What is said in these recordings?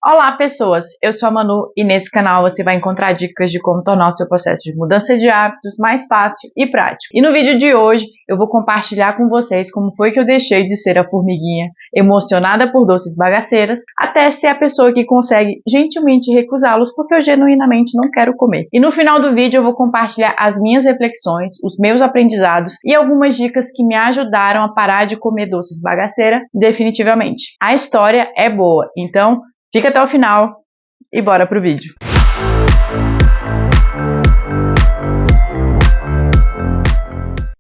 Olá, pessoas! Eu sou a Manu e nesse canal você vai encontrar dicas de como tornar o seu processo de mudança de hábitos mais fácil e prático. E no vídeo de hoje eu vou compartilhar com vocês como foi que eu deixei de ser a formiguinha emocionada por doces bagaceiras até ser a pessoa que consegue gentilmente recusá-los porque eu genuinamente não quero comer. E no final do vídeo eu vou compartilhar as minhas reflexões, os meus aprendizados e algumas dicas que me ajudaram a parar de comer doces bagaceira definitivamente. A história é boa, então fica até o final e bora pro vídeo.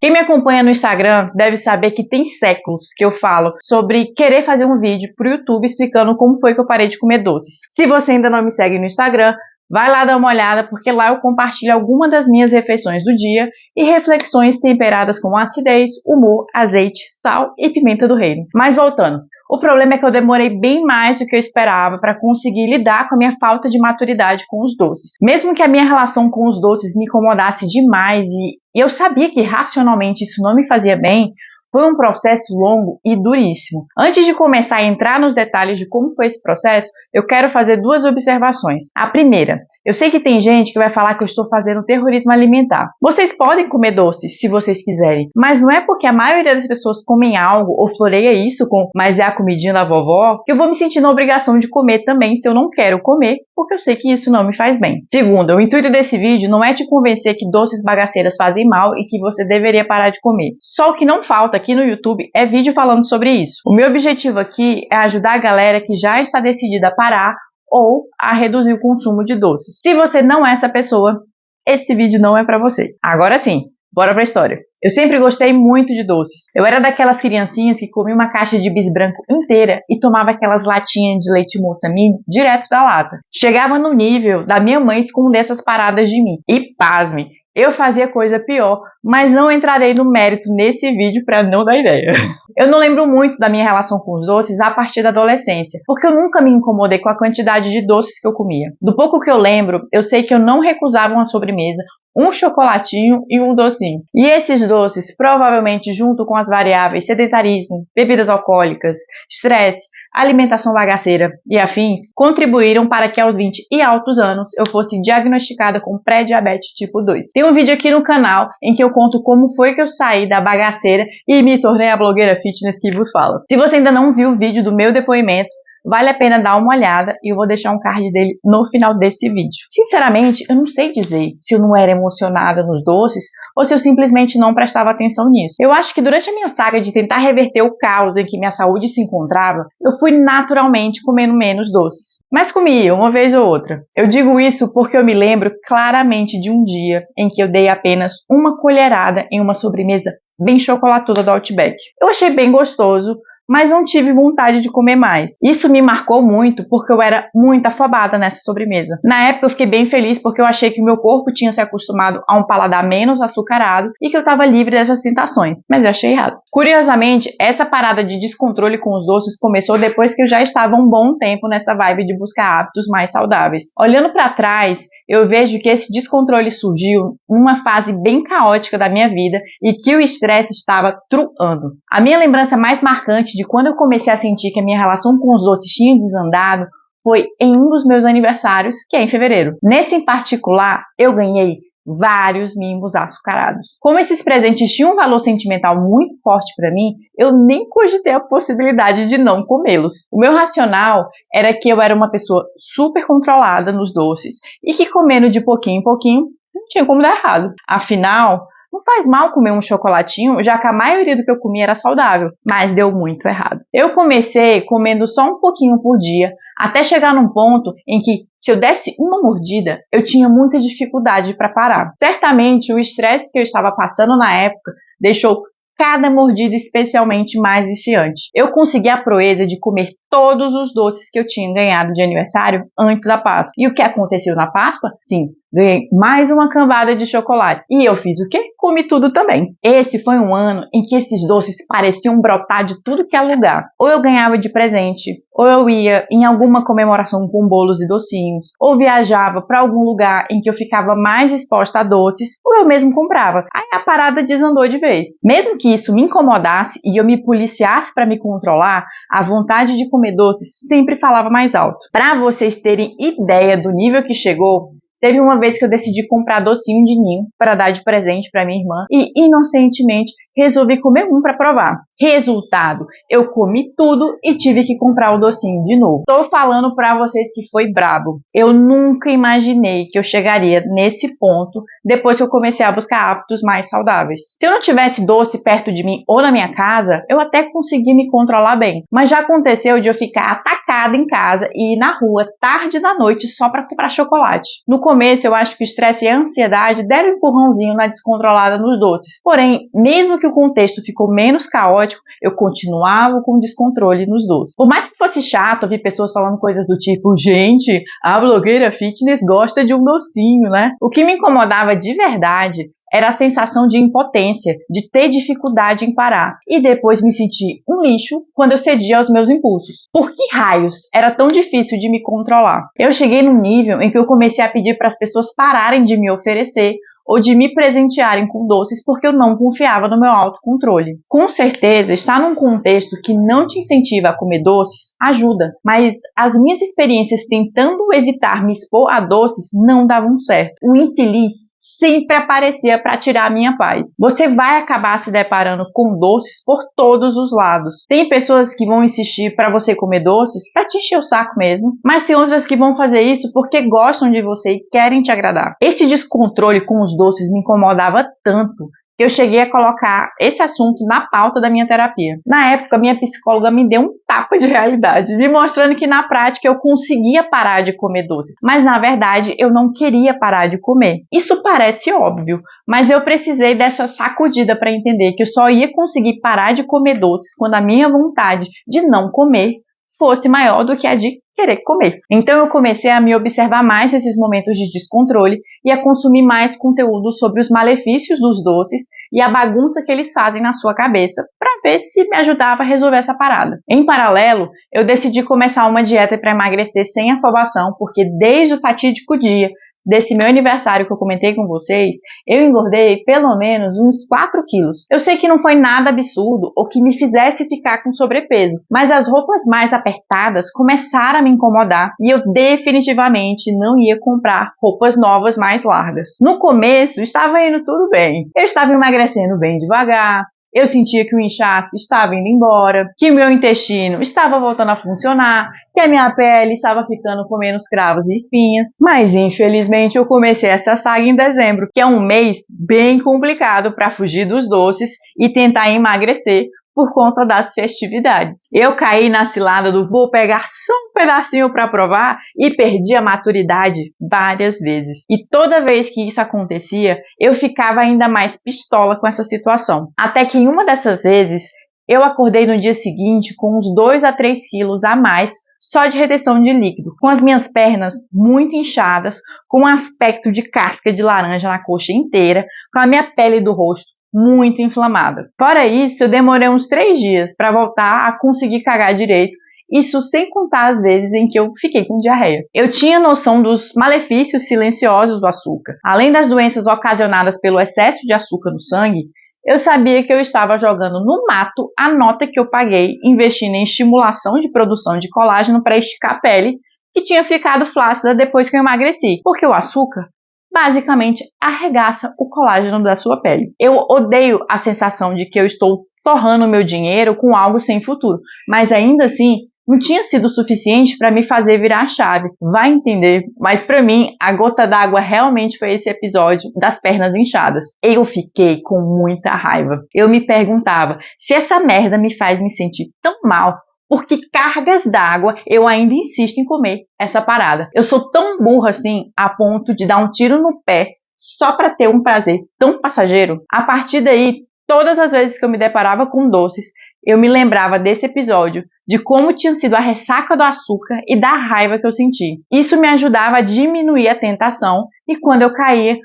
Quem me acompanha no Instagram deve saber que tem séculos que eu falo sobre querer fazer um vídeo pro YouTube explicando como foi que eu parei de comer doces. Se você ainda não me segue no Instagram, vai lá dar uma olhada, porque lá eu compartilho algumas das minhas refeições do dia e reflexões temperadas com acidez, humor, azeite, sal e pimenta do reino. Mas voltando, o problema é que eu demorei bem mais do que eu esperava para conseguir lidar com a minha falta de maturidade com os doces. Mesmo que a minha relação com os doces me incomodasse demais e eu sabia que racionalmente isso não me fazia bem, foi um processo longo e duríssimo. Antes de começar a entrar nos detalhes de como foi esse processo, eu quero fazer duas observações. A primeira, eu sei que tem gente que vai falar que eu estou fazendo terrorismo alimentar. Vocês podem comer doces se vocês quiserem, mas não é porque a maioria das pessoas comem algo ou floreia isso com "mas é a comidinha da vovó" que eu vou me sentir na obrigação de comer também se eu não quero comer, porque eu sei que isso não me faz bem. Segundo, o intuito desse vídeo não é te convencer que doces bagaceiras fazem mal e que você deveria parar de comer. Só o que não falta aqui no YouTube é vídeo falando sobre isso. O meu objetivo aqui é ajudar a galera que já está decidida a parar ou a reduzir o consumo de doces. Se você não é essa pessoa, esse vídeo não é pra você. Agora sim, bora pra história. Eu sempre gostei muito de doces. Eu era daquelas criancinhas que comia uma caixa de bis branco inteira e tomava aquelas latinhas de leite moça mini direto da lata. Chegava no nível da minha mãe esconder essas paradas de mim. E pasme, eu fazia coisa pior, mas não entrarei no mérito nesse vídeo para não dar ideia. Eu não lembro muito da minha relação com os doces a partir da adolescência, porque eu nunca me incomodei com a quantidade de doces que eu comia. Do pouco que eu lembro, eu sei que eu não recusava uma sobremesa, um chocolatinho e um docinho. E esses doces, provavelmente junto com as variáveis sedentarismo, bebidas alcoólicas, estresse, alimentação bagaceira e afins, contribuíram para que aos 20 e altos anos eu fosse diagnosticada com pré-diabetes tipo 2. Tem um vídeo aqui no canal em que eu conto como foi que eu saí da bagaceira e me tornei a blogueira fitness que vos fala. Se você ainda não viu o vídeo do meu depoimento, vale a pena dar uma olhada e eu vou deixar um card dele no final desse vídeo. Sinceramente, eu não sei dizer se eu não era emocionada nos doces ou se eu simplesmente não prestava atenção nisso. Eu acho que durante a minha saga de tentar reverter o caos em que minha saúde se encontrava, eu fui naturalmente comendo menos doces. Mas comia uma vez ou outra. Eu digo isso porque eu me lembro claramente de um dia em que eu dei apenas uma colherada em uma sobremesa bem chocolatuda do Outback. Eu achei bem gostoso, mas não tive vontade de comer mais. Isso me marcou muito porque eu era muito afobada nessa sobremesa. Na época eu fiquei bem feliz porque eu achei que o meu corpo tinha se acostumado a um paladar menos açucarado e que eu estava livre dessas tentações, mas eu achei errado. Curiosamente, essa parada de descontrole com os doces começou depois que eu já estava um bom tempo nessa vibe de buscar hábitos mais saudáveis. Olhando para trás, eu vejo que esse descontrole surgiu numa fase bem caótica da minha vida e que o estresse estava truando. A minha lembrança mais marcante de quando eu comecei a sentir que a minha relação com os doces tinha desandado foi em um dos meus aniversários, que é em fevereiro. Nesse em particular, eu ganhei vários mimos açucarados. Como esses presentes tinham um valor sentimental muito forte para mim, eu nem cogitei a possibilidade de não comê-los. O meu racional era que eu era uma pessoa super controlada nos doces e que comendo de pouquinho em pouquinho não tinha como dar errado. Afinal, não faz mal comer um chocolatinho, já que a maioria do que eu comia era saudável, mas deu muito errado. Eu comecei comendo só um pouquinho por dia, até chegar num ponto em que, se eu desse uma mordida, eu tinha muita dificuldade para parar. Certamente, o estresse que eu estava passando na época deixou cada mordida especialmente mais viciante. Eu consegui a proeza de comer todos os doces que eu tinha ganhado de aniversário antes da Páscoa. E o que aconteceu na Páscoa? Sim, ganhei mais uma cambada de chocolate. E eu fiz o quê? Comi tudo também. Esse foi um ano em que esses doces pareciam brotar de tudo que é lugar. Ou eu ganhava de presente, ou eu ia em alguma comemoração com bolos e docinhos, ou viajava para algum lugar em que eu ficava mais exposta a doces, ou eu mesmo comprava. Aí a parada desandou de vez. Mesmo que isso me incomodasse e eu me policiasse para me controlar, a vontade de comer comer doces sempre falava mais alto. Para vocês terem ideia do nível que chegou, teve uma vez que eu decidi comprar docinho de ninho para dar de presente para minha irmã e, inocentemente, resolvi comer um para provar. Resultado, eu comi tudo e tive que comprar o docinho de novo. Tô falando para vocês que foi brabo. Eu nunca imaginei que eu chegaria nesse ponto depois que eu comecei a buscar hábitos mais saudáveis. Se eu não tivesse doce perto de mim ou na minha casa, eu até consegui me controlar bem. Mas já aconteceu de eu ficar atacada em casa e ir na rua tarde da noite só para comprar chocolate. No começo, eu acho que o estresse e a ansiedade deram um empurrãozinho na descontrolada nos doces. Porém, mesmo que o contexto ficou menos caótico, eu continuava com descontrole nos doces. Por mais que fosse chato ouvir pessoas falando coisas do tipo, gente, a blogueira fitness gosta de um docinho, né? O que me incomodava de verdade era a sensação de impotência, de ter dificuldade em parar e depois me sentir um lixo quando eu cedia aos meus impulsos. Por que raios era tão difícil de me controlar? Eu cheguei num nível em que eu comecei a pedir para as pessoas pararem de me oferecer ou de me presentearem com doces porque eu não confiava no meu autocontrole. Com certeza, estar num contexto que não te incentiva a comer doces ajuda, mas as minhas experiências tentando evitar me expor a doces não davam certo. O infeliz sempre aparecia para tirar a minha paz. Você vai acabar se deparando com doces por todos os lados. Tem pessoas que vão insistir para você comer doces para te encher o saco mesmo, mas tem outras que vão fazer isso porque gostam de você e querem te agradar. Esse descontrole com os doces me incomodava tanto que eu cheguei a colocar esse assunto na pauta da minha terapia. Na época, minha psicóloga me deu um tapa de realidade, me mostrando que na prática eu conseguia parar de comer doces, mas na verdade eu não queria parar de comer. Isso parece óbvio, mas eu precisei dessa sacudida para entender que eu só ia conseguir parar de comer doces quando a minha vontade de não comer fosse maior do que a de querer comer. Então eu comecei a me observar mais nesses momentos de descontrole e a consumir mais conteúdo sobre os malefícios dos doces e a bagunça que eles fazem na sua cabeça para ver se me ajudava a resolver essa parada. Em paralelo, eu decidi começar uma dieta para emagrecer sem afobação, porque desde o fatídico dia desse meu aniversário que eu comentei com vocês, eu engordei pelo menos uns 4 quilos. Eu sei que não foi nada absurdo ou que me fizesse ficar com sobrepeso, mas as roupas mais apertadas começaram a me incomodar e eu definitivamente não ia comprar roupas novas mais largas. No começo estava indo tudo bem, eu estava emagrecendo bem devagar, eu sentia que o inchaço estava indo embora, que o meu intestino estava voltando a funcionar, que a minha pele estava ficando com menos cravos e espinhas. Mas, infelizmente, eu comecei essa saga em dezembro, que é um mês bem complicado para fugir dos doces e tentar emagrecer por conta das festividades. Eu caí na cilada do vou pegar só um pedacinho para provar e perdi a maturidade várias vezes. E toda vez que isso acontecia, eu ficava ainda mais pistola com essa situação. Até que em uma dessas vezes, eu acordei no dia seguinte com uns 2 a 3 quilos a mais só de retenção de líquido, com as minhas pernas muito inchadas, com um aspecto de casca de laranja na coxa inteira, com a minha pele do rosto muito inflamada. Fora isso, eu demorei uns 3 dias para voltar a conseguir cagar direito, isso sem contar as vezes em que eu fiquei com diarreia. Eu tinha noção dos malefícios silenciosos do açúcar. Além das doenças ocasionadas pelo excesso de açúcar no sangue, eu sabia que eu estava jogando no mato a nota que eu paguei investindo em estimulação de produção de colágeno para esticar a pele, que tinha ficado flácida depois que eu emagreci, porque o açúcar basicamente arregaça o colágeno da sua pele. Eu odeio a sensação de que eu estou torrando meu dinheiro com algo sem futuro, mas ainda assim não tinha sido suficiente para me fazer virar a chave, vai entender. Mas para mim, a gota d'água realmente foi esse episódio das pernas inchadas. Eu fiquei com muita raiva. Eu me perguntava se essa merda me faz me sentir tão mal, por que cargas d'água eu ainda insisto em comer essa parada? Eu sou tão burra assim a ponto de dar um tiro no pé só para ter um prazer tão passageiro? A partir daí, todas as vezes que eu me deparava com doces, eu me lembrava desse episódio, de como tinha sido a ressaca do açúcar e da raiva que eu senti. Isso me ajudava a diminuir a tentação e quando eu caía,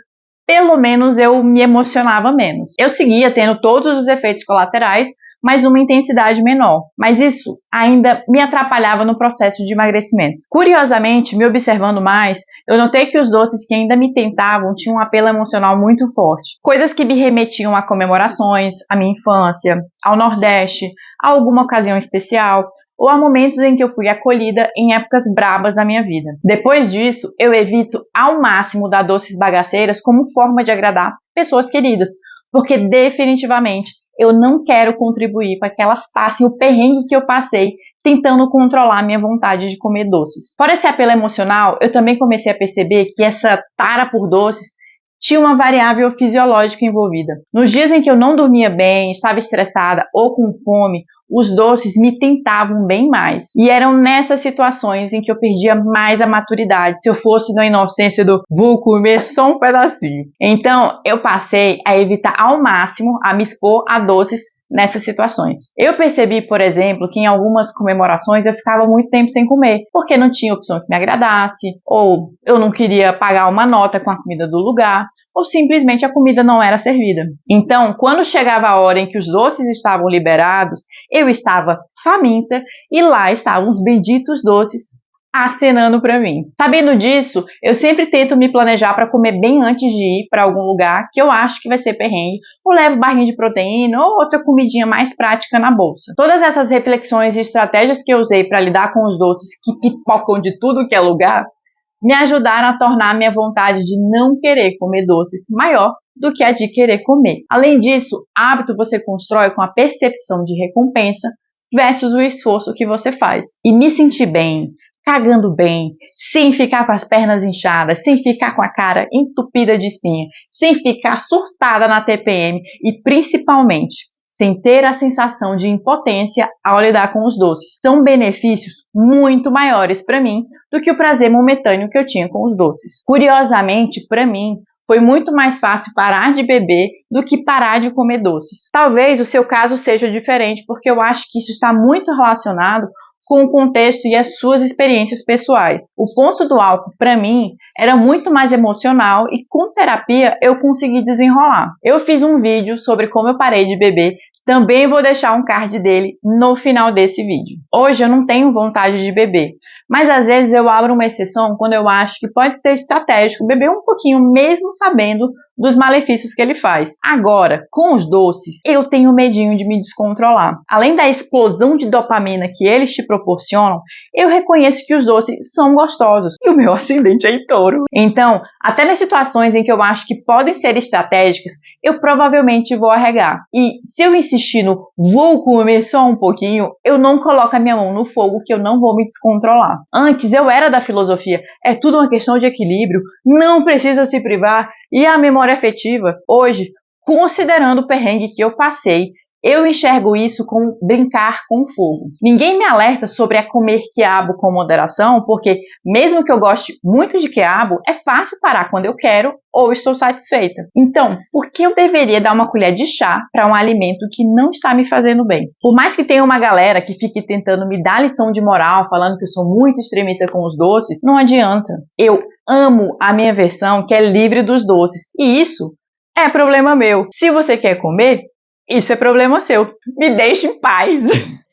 pelo menos eu me emocionava menos. Eu seguia tendo todos os efeitos colaterais, mas uma intensidade menor. Mas isso ainda me atrapalhava no processo de emagrecimento. Curiosamente, me observando mais, eu notei que os doces que ainda me tentavam tinham um apelo emocional muito forte. Coisas que me remetiam a comemorações, à minha infância, ao Nordeste, a alguma ocasião especial, ou a momentos em que eu fui acolhida em épocas brabas da minha vida. Depois disso, eu evito ao máximo dar doces bagaceiras como forma de agradar pessoas queridas, porque definitivamente eu não quero contribuir para que elas passem o perrengue que eu passei tentando controlar minha vontade de comer doces. Fora esse apelo emocional, eu também comecei a perceber que essa tara por doces tinha uma variável fisiológica envolvida. Nos dias em que eu não dormia bem, estava estressada ou com fome, os doces me tentavam bem mais. E eram nessas situações em que eu perdia mais a maturidade, se eu fosse na inocência do vou comer só um pedacinho. Então, eu passei a evitar ao máximo a me expor a doces nessas situações. Eu percebi, por exemplo, que em algumas comemorações eu ficava muito tempo sem comer, porque não tinha opção que me agradasse, ou eu não queria pagar uma nota com a comida do lugar, ou simplesmente a comida não era servida. Então, quando chegava a hora em que os doces estavam liberados, eu estava faminta e lá estavam os benditos doces acenando para mim. Sabendo disso, eu sempre tento me planejar para comer bem antes de ir para algum lugar que eu acho que vai ser perrengue, ou levo barrinha de proteína ou outra comidinha mais prática na bolsa. Todas essas reflexões e estratégias que eu usei para lidar com os doces que pipocam de tudo que é lugar, me ajudaram a tornar minha vontade de não querer comer doces maior do que a de querer comer. Além disso, hábito você constrói com a percepção de recompensa versus o esforço que você faz. E me sentir bem, cagando bem, sem ficar com as pernas inchadas, sem ficar com a cara entupida de espinha, sem ficar surtada na TPM e principalmente sem ter a sensação de impotência ao lidar com os doces. São benefícios muito maiores para mim do que o prazer momentâneo que eu tinha com os doces. Curiosamente, para mim, foi muito mais fácil parar de beber do que parar de comer doces. Talvez o seu caso seja diferente, porque eu acho que isso está muito relacionado com o contexto e as suas experiências pessoais. O ponto do álcool, para mim, era muito mais emocional e com terapia eu consegui desenrolar. Eu fiz um vídeo sobre como eu parei de beber, também vou deixar um card dele no final desse vídeo. Hoje eu não tenho vontade de beber, mas às vezes eu abro uma exceção quando eu acho que pode ser estratégico beber um pouquinho mesmo sabendo dos malefícios que ele faz. Agora, com os doces, eu tenho medinho de me descontrolar. Além da explosão de dopamina que eles te proporcionam, eu reconheço que os doces são gostosos. E o meu ascendente é em touro. Então, até nas situações em que eu acho que podem ser estratégicas, eu provavelmente vou arregar. E se eu insistir no vou comer só um pouquinho, eu não coloco a minha mão no fogo que eu não vou me descontrolar. Antes eu era da filosofia, é tudo uma questão de equilíbrio, não precisa se privar, e a memória afetiva, hoje, considerando o perrengue que eu passei, eu enxergo isso como brincar com fogo. Ninguém me alerta sobre a comer quiabo com moderação, porque mesmo que eu goste muito de quiabo, é fácil parar quando eu quero ou estou satisfeita. Então, por que eu deveria dar uma colher de chá para um alimento que não está me fazendo bem? Por mais que tenha uma galera que fique tentando me dar lição de moral, falando que eu sou muito extremista com os doces, não adianta. Eu amo a minha versão que é livre dos doces. E isso é problema meu. Se você quer comer, isso é problema seu. Me deixe em paz.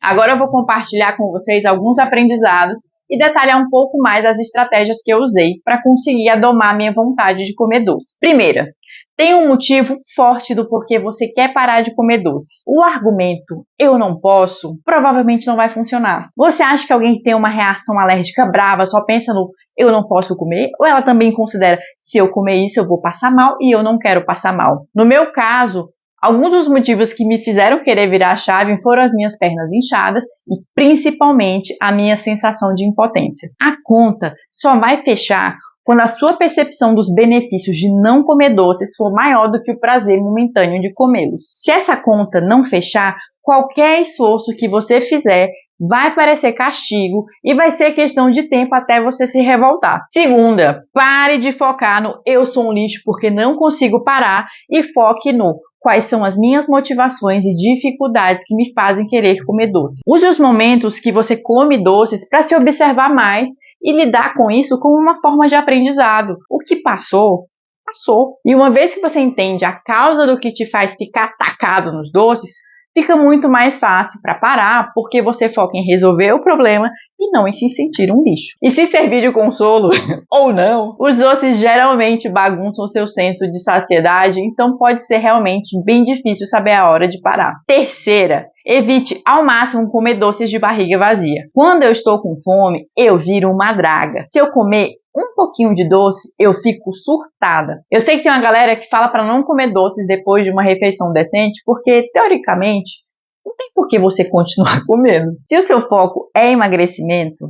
Agora eu vou compartilhar com vocês alguns aprendizados e detalhar um pouco mais as estratégias que eu usei para conseguir domar minha vontade de comer doce. Primeira, tem um motivo forte do porquê você quer parar de comer doces. O argumento eu não posso provavelmente não vai funcionar. Você acha que alguém que tem uma reação alérgica brava só pensa no eu não posso comer? Ou ela também considera se eu comer isso eu vou passar mal e eu não quero passar mal? No meu caso, alguns dos motivos que me fizeram querer virar a chave foram as minhas pernas inchadas e principalmente a minha sensação de impotência. A conta só vai fechar quando a sua percepção dos benefícios de não comer doces for maior do que o prazer momentâneo de comê-los. Se essa conta não fechar, qualquer esforço que você fizer vai parecer castigo e vai ser questão de tempo até você se revoltar. Segunda, pare de focar no eu sou um lixo porque não consigo parar e foque no quais são as minhas motivações e dificuldades que me fazem querer comer doce. Use os momentos que você come doces para se observar mais e lidar com isso como uma forma de aprendizado. O que passou, passou. E uma vez que você entende a causa do que te faz ficar atacado nos doces, fica muito mais fácil para parar, porque você foca em resolver o problema e não em se sentir um bicho. E se servir de consolo, ou não, os doces geralmente bagunçam seu senso de saciedade, então pode ser realmente bem difícil saber a hora de parar. Terceira, evite ao máximo comer doces de barriga vazia. Quando eu estou com fome, eu viro uma draga. Se eu comer um pouquinho de doce, eu fico surtada. Eu sei que tem uma galera que fala para não comer doces depois de uma refeição decente, porque, teoricamente, não tem por que você continuar comendo. Se o seu foco é emagrecimento,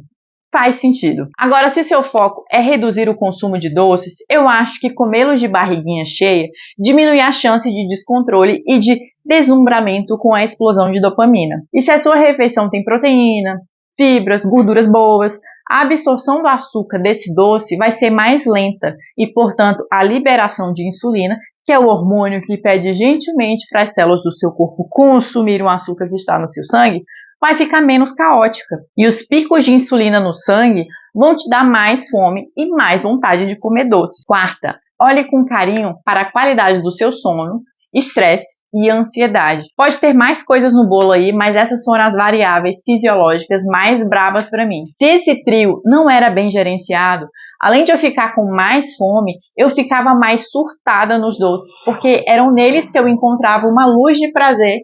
faz sentido. Agora, se seu foco é reduzir o consumo de doces, eu acho que comê-los de barriguinha cheia diminui a chance de descontrole e de deslumbramento com a explosão de dopamina. E se a sua refeição tem proteína, fibras, gorduras boas, a absorção do açúcar desse doce vai ser mais lenta e, portanto, a liberação de insulina, que é o hormônio que pede gentilmente para as células do seu corpo consumir o açúcar que está no seu sangue, vai ficar menos caótica. E os picos de insulina no sangue vão te dar mais fome e mais vontade de comer doce. Quarta, olhe com carinho para a qualidade do seu sono, estresse e ansiedade. Pode ter mais coisas no bolo aí, mas essas foram as variáveis fisiológicas mais bravas para mim. Se esse trio não era bem gerenciado, além de eu ficar com mais fome, eu ficava mais surtada nos doces, porque eram neles que eu encontrava uma luz de prazer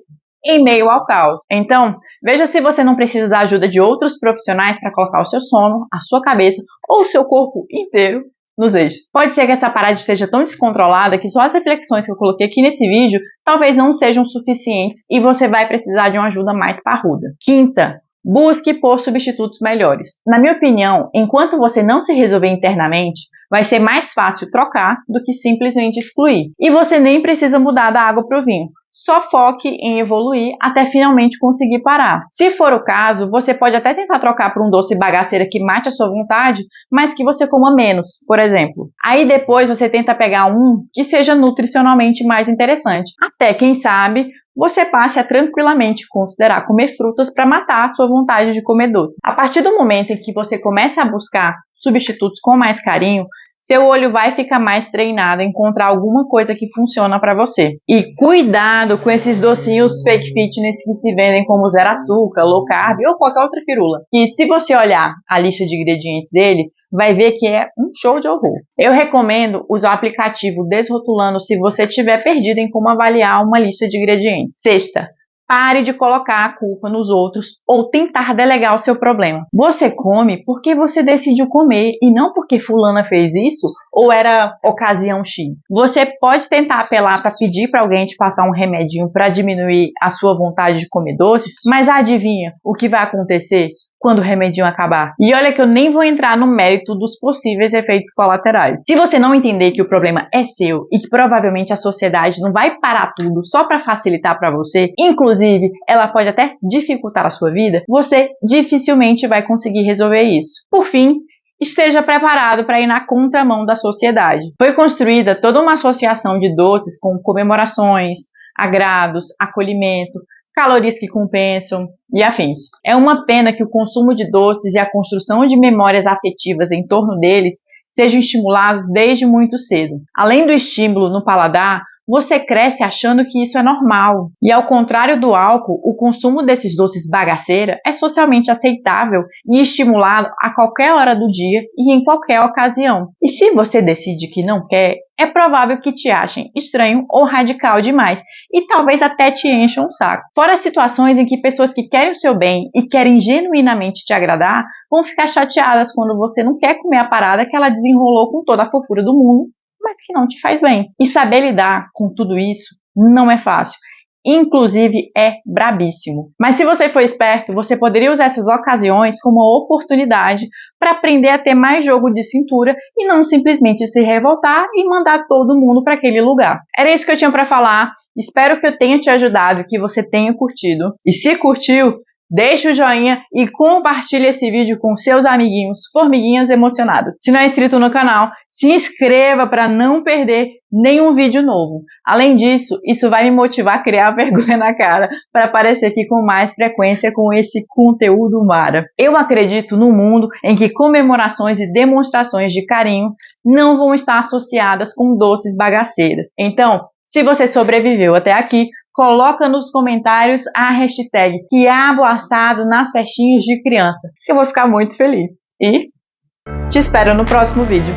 em meio ao caos. Então, veja se você não precisa da ajuda de outros profissionais para colocar o seu sono, a sua cabeça ou o seu corpo inteiro nos eixos. Pode ser que essa parada esteja tão descontrolada que só as reflexões que eu coloquei aqui nesse vídeo talvez não sejam suficientes e você vai precisar de uma ajuda mais parruda. Quinta, busque por substitutos melhores. Na minha opinião, enquanto você não se resolver internamente, vai ser mais fácil trocar do que simplesmente excluir. E você nem precisa mudar da água para o vinho. Só foque em evoluir até finalmente conseguir parar. Se for o caso, você pode até tentar trocar por um doce bagaceira que mate a sua vontade, mas que você coma menos, por exemplo. Aí depois você tenta pegar um que seja nutricionalmente mais interessante. Até, quem sabe, você passe a tranquilamente considerar comer frutas para matar a sua vontade de comer doce. A partir do momento em que você começa a buscar substitutos com mais carinho, seu olho vai ficar mais treinado a encontrar alguma coisa que funciona para você. E cuidado com esses docinhos fake fitness que se vendem como zero açúcar, low carb ou qualquer outra firula. E se você olhar a lista de ingredientes dele, vai ver que é um show de horror. Eu recomendo usar o aplicativo Desrotulando se você estiver perdido em como avaliar uma lista de ingredientes. Sexta, pare de colocar a culpa nos outros ou tentar delegar o seu problema. Você come porque você decidiu comer e não porque fulana fez isso ou era ocasião X. Você pode tentar apelar para pedir para alguém te passar um remedinho para diminuir a sua vontade de comer doces, mas adivinha o que vai acontecer quando o remedinho acabar? E olha que eu nem vou entrar no mérito dos possíveis efeitos colaterais. Se você não entender que o problema é seu e que provavelmente a sociedade não vai parar tudo só para facilitar para você, inclusive ela pode até dificultar a sua vida, você dificilmente vai conseguir resolver isso. Por fim, esteja preparado para ir na contramão da sociedade. Foi construída toda uma associação de doces com comemorações, agrados, acolhimento, calorias que compensam e afins. É uma pena que o consumo de doces e a construção de memórias afetivas em torno deles sejam estimulados desde muito cedo. Além do estímulo no paladar, você cresce achando que isso é normal. E ao contrário do álcool, o consumo desses doces bagaceira é socialmente aceitável e estimulado a qualquer hora do dia e em qualquer ocasião. E se você decide que não quer, é provável que te achem estranho ou radical demais e talvez até te encham o saco. Fora as situações em que pessoas que querem o seu bem e querem genuinamente te agradar vão ficar chateadas quando você não quer comer a parada que ela desenrolou com toda a fofura do mundo, mas que não te faz bem. E saber lidar com tudo isso não é fácil. Inclusive é brabíssimo. Mas se você for esperto, você poderia usar essas ocasiões como uma oportunidade para aprender a ter mais jogo de cintura e não simplesmente se revoltar e mandar todo mundo para aquele lugar. Era isso que eu tinha para falar. Espero que eu tenha te ajudado, que você tenha curtido. E se curtiu, deixa o joinha e compartilhe esse vídeo com seus amiguinhos, formiguinhas emocionadas. Se não é inscrito no canal, se inscreva para não perder nenhum vídeo novo. Além disso, isso vai me motivar a criar vergonha na cara para aparecer aqui com mais frequência com esse conteúdo mara. Eu acredito num mundo em que comemorações e demonstrações de carinho não vão estar associadas com doces bagaceiras. Então, se você sobreviveu até aqui, coloca nos comentários a hashtag quiabo assado nas festinhas de criança. Eu vou ficar muito feliz. E te espero no próximo vídeo.